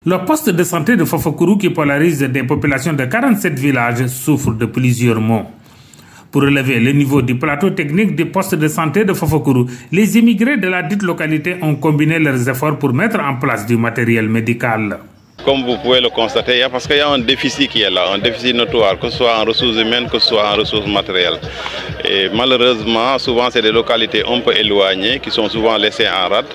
Le poste de santé de Fafakuru, qui polarise des populations de 47 villages, souffre de plusieurs maux. Pour relever le niveau du plateau technique du poste de santé de Fafakuru, les immigrés de la dite localité ont combiné leurs efforts pour mettre en place du matériel médical. Comme vous pouvez le constater, parce qu'il y a un déficit qui est là, un déficit notoire, que ce soit en ressources humaines, que ce soit en ressources matérielles. Et malheureusement, souvent c'est des localités un peu éloignées qui sont souvent laissées en rade.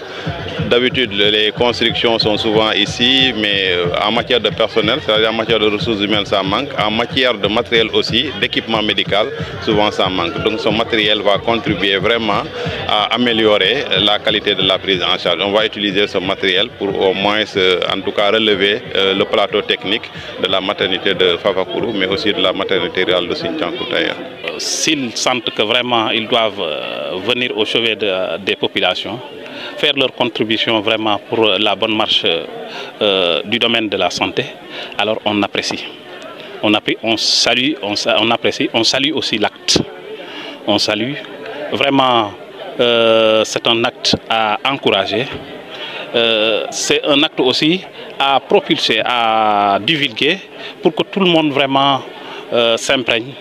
D'habitude, les constructions sont souvent ici, mais en matière de personnel, c'est-à-dire en matière de ressources humaines, ça manque. En matière de matériel aussi, d'équipement médical, souvent ça manque. Donc ce matériel va contribuer vraiment à améliorer la qualité de la prise en charge. On va utiliser ce matériel pour au moins, en tout cas, relever le plateau technique de la maternité de Fafakuru, mais aussi de la maternité rurale de Sinthiang-Koutaya. S'ils sentent que vraiment ils doivent venir au chevet des populations, faire leur contribution vraiment pour la bonne marche du domaine de la santé, alors on apprécie. On salue, on apprécie, on salue aussi l'acte. On salue. Vraiment, c'est un acte à encourager. C'est un acte aussi à propulser, à divulguer pour que tout le monde vraiment s'imprègne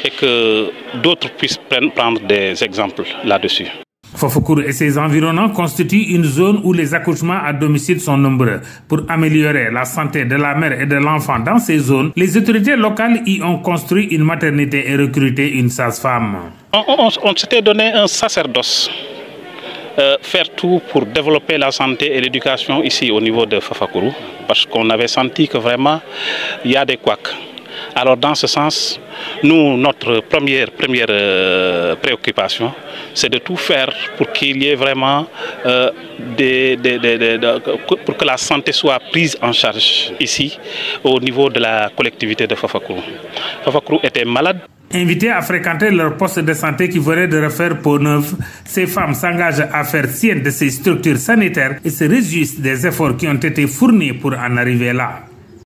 et que d'autres puissent prendre des exemples là-dessus. Fafakuru et ses environnants constituent une zone où les accouchements à domicile sont nombreux. Pour améliorer la santé de la mère et de l'enfant dans ces zones, les autorités locales y ont construit une maternité et recruté une sage-femme. On s'était donné un sacerdoce. Faire tout pour développer la santé et l'éducation ici au niveau de Fafakuru, parce qu'on avait senti que vraiment il y a des couacs. Alors dans ce sens, nous, notre première préoccupation, c'est de tout faire pour qu'il y ait vraiment pour que la santé soit prise en charge ici au niveau de la collectivité de Fafakuru. Fafakuru était malade. Invitées à fréquenter leur poste de santé qui venait de refaire peau neuve, ces femmes s'engagent à faire sienne de ces structures sanitaires et se réjouissent des efforts qui ont été fournis pour en arriver là.